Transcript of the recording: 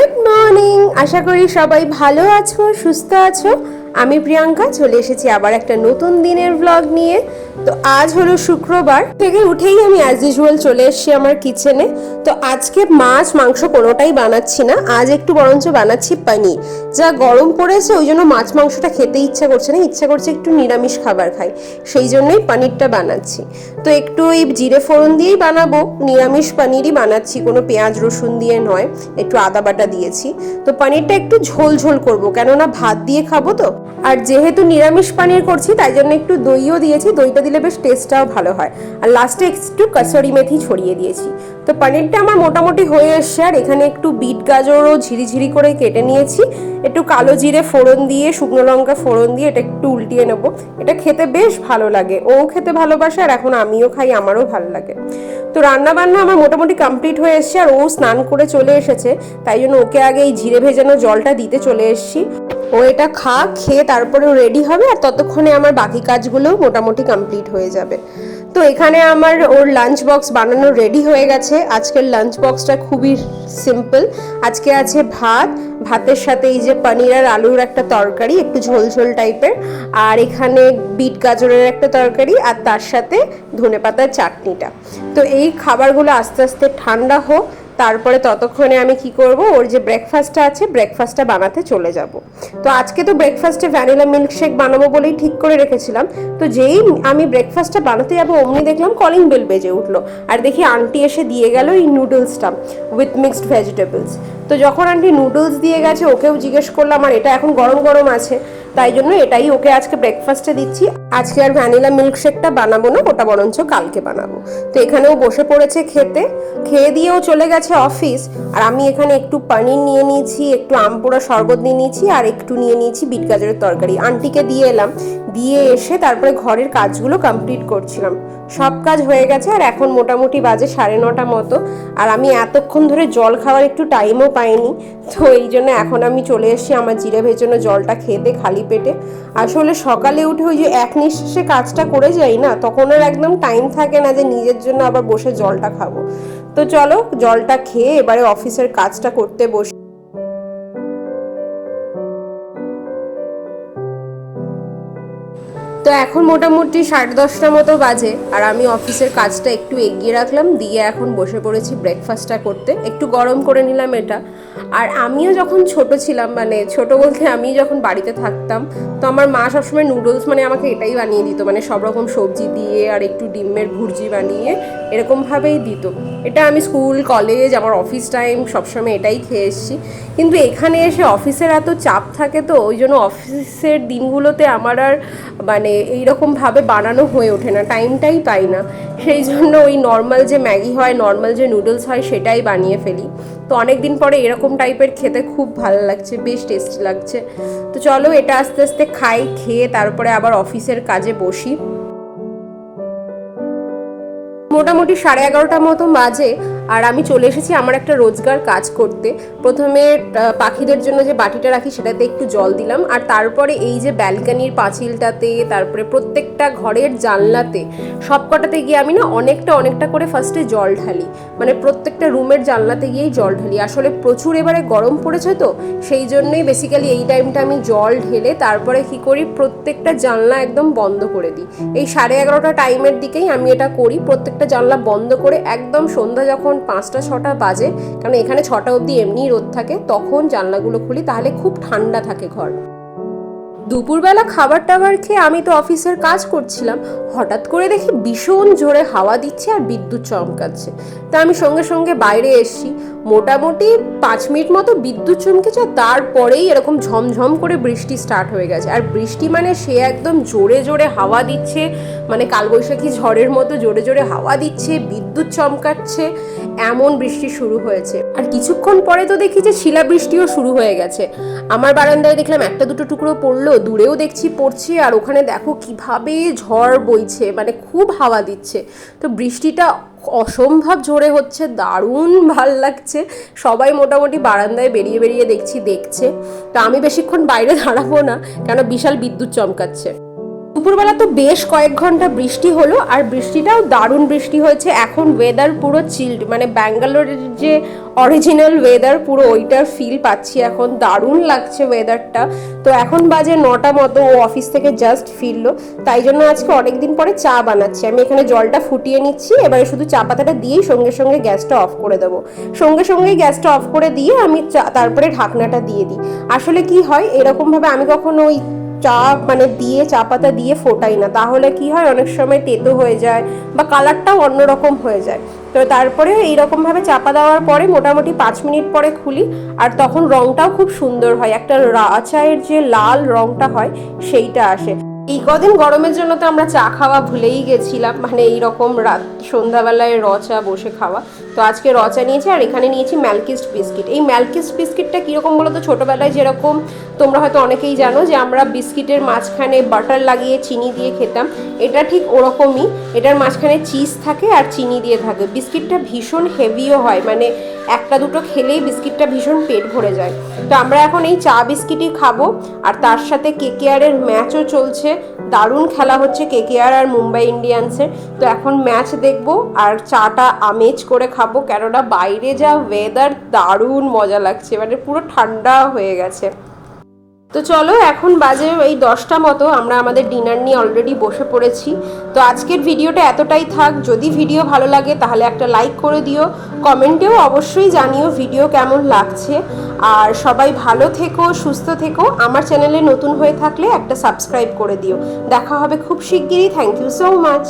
Good morning, আশা করি সবাই ভালো আছো, সুস্থ আছো। আমি প্রিয়াঙ্কা চলে এসেছি আবার একটা নতুন দিনের ব্লগ নিয়ে। তো আজ হলো শুক্রবার, থেকে উঠেই আমি অ্যাজ ইউজুয়াল চলে এসেছি আমার কিচেনে। তো আজকে মাছ মাংস কোনোটাই বানাচ্ছি না, আজ একটু বরঞ্চ বানাচ্ছি পনির। যা গরম পড়েছে ওই জন্য মাছ মাংসটা খেতে ইচ্ছা করছে না, ইচ্ছা করছে একটু নিরামিষ খাবার খাই, সেই জন্যই পনিরটা বানাচ্ছি। তো একটু এই জিরে ফোড়ন দিয়েই বানাবো, নিরামিষ পনিরই বানাচ্ছি, কোনো পেঁয়াজ রসুন দিয়ে নয়, একটু আদা বাটা দিয়েছি। তো পনিরটা একটু ঝোল ঝোল করবো, কেননা ভাত দিয়ে খাবো তো। আর যেহেতু নিরামিষ পনির করছি তাই জন্য একটু দইও দিয়েছি, দইটা দিলে বেশ টেস্টটাও ভালো হয়। আর লাস্টে একটু কসুরি মেথি ছড়িয়ে দিয়েছি। তো পনিরটা আমার মোটামুটি হয়ে এসছে। আর এখানে একটু বিট গাজরও ঝিরিঝিরি করে কেটে নিয়েছি, একটু কালো জিরে ফোড়ন দিয়ে, শুকনো লঙ্কা ফোড়ন দিয়ে এটা একটু উল্টিয়ে নেবো। এটা খেতে বেশ ভালো লাগে, ও খেতে ভালোবাসে আর এখন আমিও খাই, আমারও ভালো লাগে। তো রান্না বান্না আমার মোটামুটি কমপ্লিট হয়ে এসছে, আর ও স্নান করে চলে এসেছে, তাই জন্য ওকে আগে এই জিরে ভেজানো জলটা দিতে চলে এসেছি। ও এটা খেয়ে তারপরে রেডি হবে, আর ততক্ষণে আমার বাকি কাজগুলো মোটামুটি কমপ্লিট হয়ে যাবে। তো এখানে আমার ওর লাঞ্চ বক্স বানানো রেডি হয়ে গেছে। আজকের লাঞ্চ বক্সটা খুবই সিম্পল। আজকে আছে ভাত, ভাতের সাথে এই যে পনির আর আলুর একটা তরকারি, একটু ঝোল ঝোল টাইপের, আর এখানে বিট গাজরের একটা তরকারি, আর তার সাথে ধনেপাতার চাটনিটা। তো এই খাবারগুলো আস্তে আস্তে ঠান্ডা হোক, তারপরে ততক্ষণে আমি কি করব, ওর যে ব্রেকফাস্টটা আছে ব্রেকফাস্টটা বানাতে চলে যাব। তো আজকে তো ব্রেকফাস্টে ভ্যানিলা মিল্কশেক বানাবো বলেই ঠিক করে রেখেছিলাম। তো যেই আমি ব্রেকফাস্টটা বানাতে যাবো অমনি দেখলাম কলিং বেল বেজে উঠলো, আর দেখি আন্টি এসে দিয়ে গেল এই নুডলসটা উইথ মিক্সড ভেজিটেবলস। তো যখন আন্টি নুডলস দিয়ে গেছে ওকেও জিজ্ঞেস করলাম, আর এটা এখন গরম গরম আছে, তাই জন্য এটাই ওকে আজকে ব্রেকফাস্টে দিচ্ছি। আজকে আর ভ্যানিলা মিল্কশেকটা বানাবো না, ওটা বরঞ্চ কালকে বানাবো। তো এখানেও বসে পড়েছে খেতে, খেয়ে দিয়েও চলে গেছে অফিস। আর আমি এখানে একটু পনির নিয়ে নিয়েছি, একটু আমপোড়া শরবত নিয়ে নিয়েছি, আর একটু নিয়ে নিয়েছি বিট গাজরের তরকারি। আন্টিকে দিয়ে এলাম, দিয়ে এসে তারপরে ঘরের কাজগুলো কমপ্লিট করছিলাম। সব কাজ হয়ে গেছে, আর এখন মোটামুটি বাজে 9:30 মতো। আর আমি এতক্ষণ ধরে জল খাওয়ার একটু টাইমও পাইনি, তো এই জন্য এখন আমি চলে এসেছি আমার জিরে ভেজানো জলটা খেতে খালি পেটে। আসলে সকালে উঠে ওই যে এক নিঃশ্বাসে কাজটা করে যাই না, তখন আর একদম টাইম থাকে না যে নিজের জন্য আবার বসে জলটা খাবো। তো চলো জলটা খেয়ে এবারে অফিসের কাজটা করতে বসি। তো এখন মোটামুটি 10:30 মতো বাজে, আর আমি অফিসের কাজটা একটু এগিয়ে রাখলাম, দিয়ে এখন বসে পড়েছি ব্রেকফাস্টটা করতে। একটু গরম করে নিলাম এটা। আর আমিও যখন ছোট ছিলাম, মানে ছোট বলতে আমি যখন বাড়িতে থাকতাম, তো আমার মা সবসময় নুডলস মানে আমাকে এটাই বানিয়ে দিত, মানে সব রকম সবজি দিয়ে আর একটু ডিমের ভুর্জি বানিয়ে এরকমভাবেই দিত। এটা আমি স্কুল কলেজ আমার অফিস টাইম সবসময় এটাই খেয়ে এসেছি। কিন্তু এখানে এসে অফিসের এত চাপ থাকে, তো ওই জন্য অফিসের দিনগুলোতে আমার আর মানে এইরকমভাবে বানানো হয়ে ওঠে না, টাইমটাই পাই না। সেই জন্য ওই নর্মাল যে ম্যাগি হয়, নর্মাল যে নুডলস হয় সেটাই বানিয়ে ফেলি। তো অনেক দিন পরে এরকম টাইপের খেতে খুব ভালো লাগছে, বেশ টেস্টি লাগছে। তো চলো এটা আস্তে আস্তে খাই, খেয়ে তারপরে আবার অফিসের কাজে বসি। মোটামুটি 11:30 মতো বাজে, আর আমি চলে এসেছি আমার একটা রোজগার কাজ করতে। প্রথমে পাখিদের জন্য যে বাটিটা রাখি সেটাতে একটু জল দিলাম, আর তারপরে এই যে ব্যালকানির পাঁচিলটাতে, তারপরে প্রত্যেকটা ঘরের জানলাতে, সবকটাতে গিয়ে আমি না অনেকটা করে ফার্স্টে জল ঢালি, মানে প্রত্যেকটা রুমের জানলাতে গিয়েই জল ঢালি। আসলে প্রচুর এবারে গরম পড়েছে, তো সেই জন্যই বেসিক্যালি এই টাইমটা আমি জল ঢেলে তারপরে কি করি, প্রত্যেকটা জানলা একদম বন্ধ করে দিই। এই 11:30 টাইমের দিকেই আমি এটা করি, প্রত্যেকটা জানলা বন্ধ করে একদম সন্ধ্যা যখন 5টা-6টা বাজে, কারণ এখানে 6টা অবধি এমনি রোদ থাকে, তখন জানলাগুলো খুলি, তাহলে খুব ঠান্ডা থাকে ঘর। দুপুরবেলা খাবার টাবার খেয়ে আমি তো অফিসের কাজ করছিলাম, হঠাৎ করে দেখি ভীষণ জোরে হাওয়া দিচ্ছে আর বিদ্যুৎ চমকাচ্ছে। তা আমি সঙ্গে সঙ্গে বাইরে এসছি, মোটামুটি 5 মিনিট মতো বিদ্যুৎ চমকেছে, তারপরেই এরকম ঝমঝম করে বৃষ্টি স্টার্ট হয়ে গেছে। আর বৃষ্টি মানে সে একদম জোরে জোরে হাওয়া দিচ্ছে, মানে কালবৈশাখী ঝড়ের মতো জোরে জোরে হাওয়া দিচ্ছে, বিদ্যুৎ চমকাচ্ছে, এমন বৃষ্টি শুরু হয়েছে। আর কিছুক্ষণ পরে তো দেখি যে শিলাবৃষ্টিও শুরু হয়ে গেছে। আমার বারান্দায় দেখলাম একটা দুটো টুকরো পড়লো, দূরেও দেখছি পড়ছে, আর ওখানে দেখো কিভাবে ঝড় বইছে, মানে খুব হাওয়া দিচ্ছে। তো বৃষ্টিটা অসম্ভব জোরে হচ্ছে, দারুণ ভাল লাগছে। সবাই মোটামুটি বারান্দায় বেরিয়ে বেরিয়ে দেখছে। তো আমি বেশিক্ষণ বাইরে দাঁড়াবো না, কেন বিশাল বিদ্যুৎ চমকাচ্ছে। দুপুরবেলা তো বেশ কয়েক ঘন্টা বৃষ্টি হলো, আর বৃষ্টিটাও দারুণ বৃষ্টি হয়েছে। এখন ওয়েদার পুরো চিল্ড, মানে ব্যাঙ্গালোরের যে অরিজিনাল ওয়েদার পুরো ওইটার ফিল পাচ্ছি এখন। দারুণ লাগছে ওয়েদারটা। তো এখন বাজে 9টা মতো, ও অফিস থেকে জাস্ট ফিরলো, তাই জন্য আজকে অনেকদিন পরে চা বানাচ্ছি। আমি এখানে জলটা ফুটিয়ে নিচ্ছি, এবারে শুধু চা পাতাটা দিয়েই সঙ্গে সঙ্গে গ্যাসটা অফ করে দেবো। সঙ্গে সঙ্গেই গ্যাসটা অফ করে দিয়ে আমি তারপরে ঢাকনাটা দিয়ে দিই। আসলে কি হয়, এরকমভাবে আমি কখনো ওই চা মানে দিয়ে চা পাতা দিয়ে ফোটাই না, তাহলে কি হয় অনেক সময় তেতো হয়ে যায় বা কালারটাও অন্যরকম হয়ে যায়। তো তারপরে এইরকমভাবে চাপা দেওয়ার পরে মোটামুটি 5 মিনিট পরে খুলি, আর তখন রংটাও খুব সুন্দর হয়, একটা চায়ের যে লাল রংটা হয় সেইটা আসে। এই কদিন গরমের জন্য তো আমরা চা খাওয়া ভুলেই গেছিলাম, মানে এইরকম রাত সন্ধ্যাবেলায় র চা বসে খাওয়া। তো আজকে র চা নিয়েছি, আর এখানে নিয়েছি ম্যালকিস্ট বিস্কিট। এই ম্যালকিস্ট বিস্কিটটা কীরকম বলো তো, ছোটোবেলায় যেরকম তোমরা হয়তো অনেকেই জানো যে আমরা বিস্কিটের মাঝখানে বাটার লাগিয়ে চিনি দিয়ে খেতাম, এটা ঠিক ওরকমই। এটার মাঝখানে চিজ থাকে আর চিনি দিয়ে থাকে। বিস্কিটটা ভীষণ হেভিও হয়, মানে একটা দুটো খেলেই বিস্কিটটা ভীষণ পেট ভরে যায়। তো আমরা এখন এই চা বিস্কিটই খাবো, আর তার সাথে কেকেআরের ম্যাচও চলছে। দারুণ খেলা হচ্ছে কেকেআর আর মুম্বাই ইন্ডিয়ান্সের। তো এখন ম্যাচ দেখবো আর চাটা আমেজ করে খাবো, কেননা বাইরে যা ওয়েদার দারুণ মজা লাগছে, মানে পুরো ঠান্ডা হয়ে গেছে। তো চলো, এখন বাজে এই 10টা মতো, আমরা আমাদের ডিনার নিয়ে অলরেডি বসে পড়েছি। তো আজকের ভিডিওটা এতটাই থাক। যদি ভিডিও ভালো লাগে তাহলে একটা লাইক করে দিও, কমেন্টেও অবশ্যই জানিও ভিডিও কেমন লাগছে। আর সবাই ভালো থেকো, সুস্থ থেকো। আমার চ্যানেলে নতুন হয়ে থাকলে একটা সাবস্ক্রাইব করে দিও। দেখা হবে খুব শিগগিরই। Thank you so much.